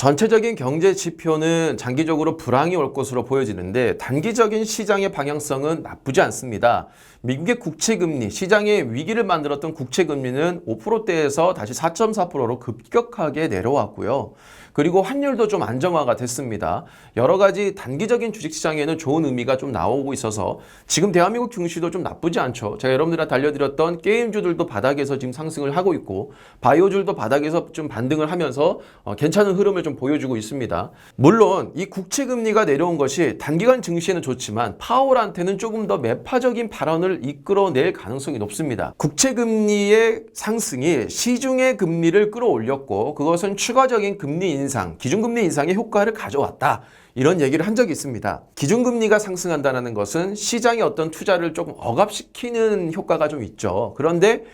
전체적인 경제 지표는 장기적으로 불황이 올 것으로 보여지는데 단기적인 시장의 방향성은 나쁘지 않습니다. 미국의 국채금리, 시장의 위기를 만들었던 국채금리는 5%대에서 다시 4.4%로 급격하게 내려왔고요. 그리고 환율도 좀 안정화가 됐습니다. 여러 가지 단기적인 주식시장에는 좋은 의미가 좀 나오고 있어서 지금 대한민국 증시도 좀 나쁘지 않죠. 제가 여러분들한테 알려드렸던 게임주들도 바닥에서 지금 상승을 하고 있고 바이오주들도 바닥에서 좀 반등을 하면서 괜찮은 흐름을 좀 보여주고 있습니다. 물론 이 국채금리가 내려온 것이 단기간 증시에는 좋지만 파월한테는 조금 더 매파적인 발언을 이끌어낼 가능성이 높습니다. 국채금리의 상승이 시중의 금리를 끌어올렸고 그것은 추가적인 금리 인상, 기준금리 인상의 효과를 가져왔다. 이런 얘기를 한 적이 있습니다. 기준금리가 상승한다는 것은 시장의 어떤 투자를 조금 억압시키는 효과가 좀 있죠. 그런데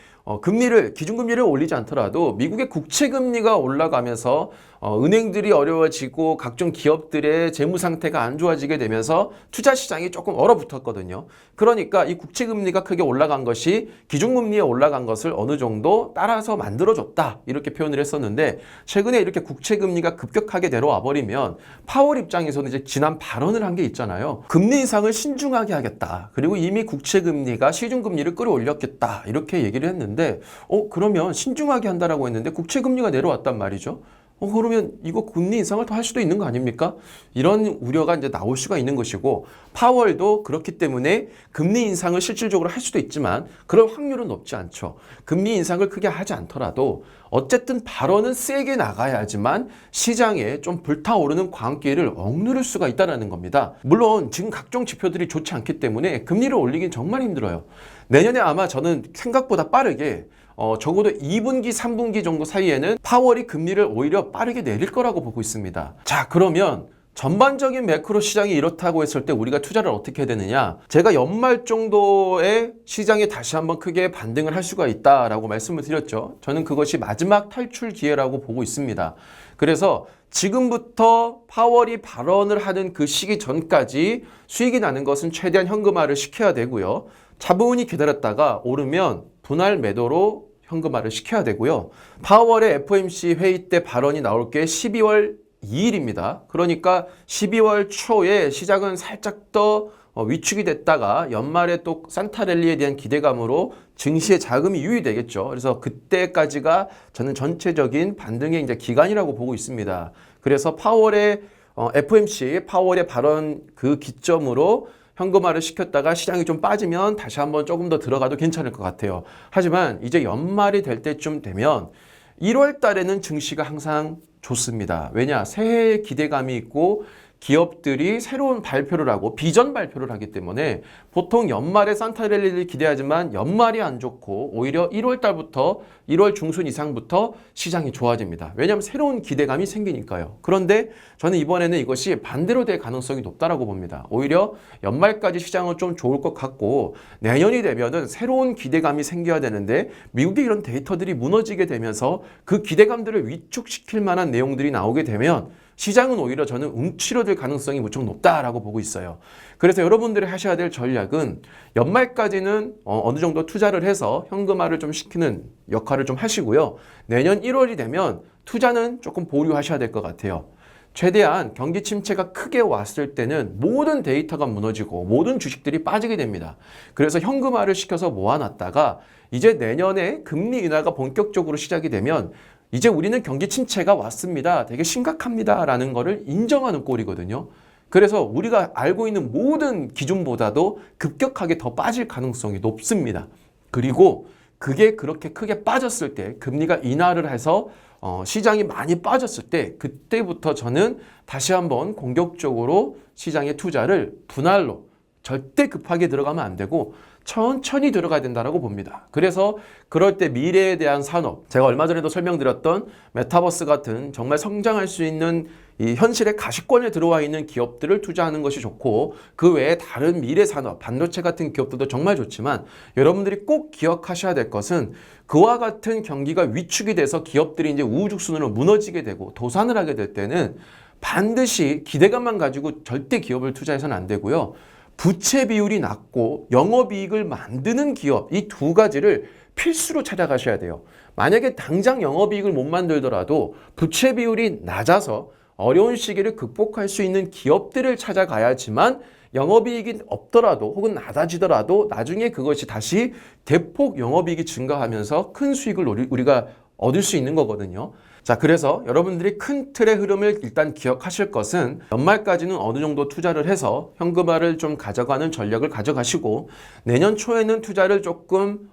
기준금리를 올리지 않더라도 미국의 국채금리가 올라가면서 은행들이 어려워지고 각종 기업들의 재무 상태가 안 좋아지게 되면서 투자 시장이 조금 얼어붙었거든요. 그러니까 이 국채금리가 크게 올라간 것이 기준금리에 올라간 것을 어느 정도 따라서 만들어줬다. 이렇게 표현을 했었는데 최근에 이렇게 국채금리가 급격하게 내려와 버리면 파월 입장에서는 이제 지난 발언을 한 게 있잖아요. 금리 인상을 신중하게 하겠다. 그리고 이미 국채금리가 시중금리를 끌어올렸겠다. 이렇게 얘기를 했는데 그러면 신중하게 한다라고 했는데 국채금리가 내려왔단 말이죠. 그러면 이거 금리 인상을 더 할 수도 있는 거 아닙니까? 이런 우려가 이제 나올 수가 있는 것이고 파월도 그렇기 때문에 금리 인상을 실질적으로 할 수도 있지만 그럴 확률은 높지 않죠. 금리 인상을 크게 하지 않더라도 어쨌든 발언은 세게 나가야지만 시장에 좀 불타오르는 광기를 억누를 수가 있다는 겁니다. 물론 지금 각종 지표들이 좋지 않기 때문에 금리를 올리긴 정말 힘들어요. 내년에 아마 저는 생각보다 빠르게 적어도 2분기, 3분기 정도 사이에는 파월이 금리를 오히려 빠르게 내릴 거라고 보고 있습니다. 자, 그러면 전반적인 매크로 시장이 이렇다고 했을 때 우리가 투자를 어떻게 해야 되느냐? 제가 연말 정도에 시장에 다시 한번 크게 반등을 할 수가 있다라고 말씀을 드렸죠. 저는 그것이 마지막 탈출 기회라고 보고 있습니다. 그래서 지금부터 파월이 발언을 하는 그 시기 전까지 수익이 나는 것은 최대한 현금화를 시켜야 되고요. 차분히 기다렸다가 오르면 분할 매도로 현금화를 시켜야 되고요. 파월의 FOMC 회의 때 발언이 나올 게 12월 2일입니다. 그러니까 12월 초에 시장은 살짝 더 위축이 됐다가 연말에 또 산타랠리에 대한 기대감으로 증시에 자금이 유입되겠죠. 그래서 그때까지가 저는 전체적인 반등의 이제 기간이라고 보고 있습니다. 그래서 파월의 FOMC 파월의 발언 그 기점으로 현금화를 시켰다가 시장이 좀 빠지면 다시 한번 조금 더 들어가도 괜찮을 것 같아요. 하지만 이제 연말이 될 때쯤 되면 1월 달에는 증시가 항상 좋습니다. 왜냐? 새해에 기대감이 있고 기업들이 새로운 발표를 하고 비전 발표를 하기 때문에 보통 연말에 산타랠리를 기대하지만 연말이 안 좋고 오히려 1월 달부터 1월 중순 이상부터 시장이 좋아집니다. 왜냐하면 새로운 기대감이 생기니까요. 그런데 저는 이번에는 이것이 반대로 될 가능성이 높다라고 봅니다. 오히려 연말까지 시장은 좀 좋을 것 같고 내년이 되면은 새로운 기대감이 생겨야 되는데 미국의 이런 데이터들이 무너지게 되면서 그 기대감들을 위축시킬 만한 내용들이 나오게 되면 시장은 오히려 저는 움츠러들 가능성이 무척 높다라고 보고 있어요. 그래서 여러분들이 하셔야 될 전략은 연말까지는 어느 정도 투자를 해서 현금화를 좀 시키는 역할을 좀 하시고요. 내년 1월이 되면 투자는 조금 보류하셔야 될 것 같아요. 최대한 경기 침체가 크게 왔을 때는 모든 데이터가 무너지고 모든 주식들이 빠지게 됩니다. 그래서 현금화를 시켜서 모아놨다가 이제 내년에 금리 인하가 본격적으로 시작이 되면 이제 우리는 경기 침체가 왔습니다. 되게 심각합니다. 라는 거를 인정하는 꼴이거든요. 그래서 우리가 알고 있는 모든 기준보다도 급격하게 더 빠질 가능성이 높습니다. 그리고 그게 그렇게 크게 빠졌을 때 금리가 인하를 해서 시장이 많이 빠졌을 때 그때부터 저는 다시 한번 공격적으로 시장의 투자를 분할로 절대 급하게 들어가면 안 되고 천천히 들어가야 된다고 봅니다. 그래서 그럴 때 미래에 대한 산업, 제가 얼마 전에도 설명드렸던 메타버스 같은 정말 성장할 수 있는 이 현실의 가시권에 들어와 있는 기업들을 투자하는 것이 좋고 그 외에 다른 미래 산업, 반도체 같은 기업들도 정말 좋지만 여러분들이 꼭 기억하셔야 될 것은 그와 같은 경기가 위축이 돼서 기업들이 이제 우후죽순으로 무너지게 되고 도산을 하게 될 때는 반드시 기대감만 가지고 절대 기업을 투자해서는 안 되고요. 부채 비율이 낮고 영업이익을 만드는 기업 이 두 가지를 필수로 찾아가셔야 돼요. 만약에 당장 영업이익을 못 만들더라도 부채 비율이 낮아서 어려운 시기를 극복할 수 있는 기업들을 찾아가야지만 영업이익이 없더라도 혹은 낮아지더라도 나중에 그것이 다시 대폭 영업이익이 증가하면서 큰 수익을 우리가 얻을 수 있는 거거든요. 자, 그래서 여러분들이 큰 틀의 흐름을 일단 기억하실 것은 연말까지는 어느 정도 투자를 해서 현금화를 좀 가져가는 전략을 가져가시고 내년 초에는 투자를 조금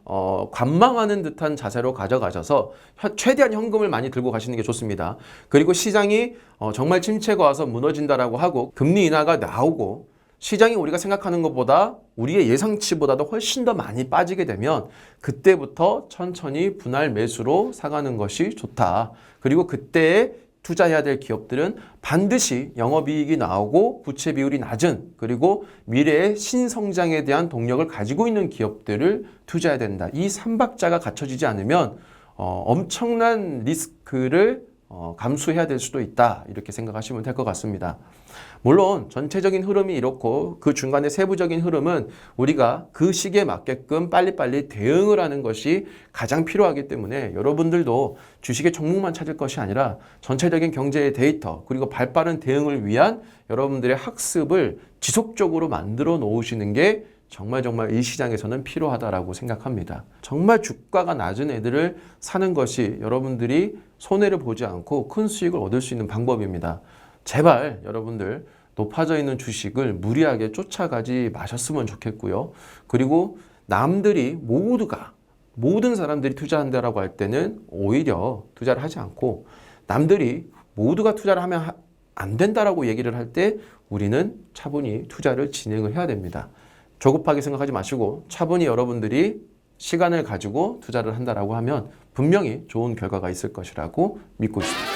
관망하는 듯한 자세로 가져가셔서 최대한 현금을 많이 들고 가시는 게 좋습니다. 그리고 시장이 정말 침체가 와서 무너진다라고 하고 금리 인하가 나오고 시장이 우리가 생각하는 것보다 우리의 예상치보다도 훨씬 더 많이 빠지게 되면 그때부터 천천히 분할 매수로 사가는 것이 좋다. 그리고 그때에 투자해야 될 기업들은 반드시 영업이익이 나오고 부채 비율이 낮은 그리고 미래의 신성장에 대한 동력을 가지고 있는 기업들을 투자해야 된다. 이 3박자가 갖춰지지 않으면 엄청난 리스크를 감수해야 될 수도 있다. 이렇게 생각하시면 될 것 같습니다. 물론 전체적인 흐름이 이렇고 그 중간에 세부적인 흐름은 우리가 그 시기에 맞게끔 빨리빨리 대응을 하는 것이 가장 필요하기 때문에 여러분들도 주식의 종목만 찾을 것이 아니라 전체적인 경제의 데이터 그리고 발빠른 대응을 위한 여러분들의 학습을 지속적으로 만들어 놓으시는 게 정말 이 시장에서는 필요하다라고 생각합니다. 정말 주가가 낮은 애들을 사는 것이 여러분들이 손해를 보지 않고 큰 수익을 얻을 수 있는 방법입니다. 제발 여러분들 높아져 있는 주식을 무리하게 쫓아가지 마셨으면 좋겠고요. 그리고 남들이 모든 사람들이 투자한다라고 할 때는 오히려 투자를 하지 않고 남들이 모두가 투자를 하면 안 된다라고 얘기를 할 때 우리는 차분히 투자를 진행을 해야 됩니다. 조급하게 생각하지 마시고 차분히 여러분들이 시간을 가지고 투자를 한다라고 하면 분명히 좋은 결과가 있을 것이라고 믿고 있습니다.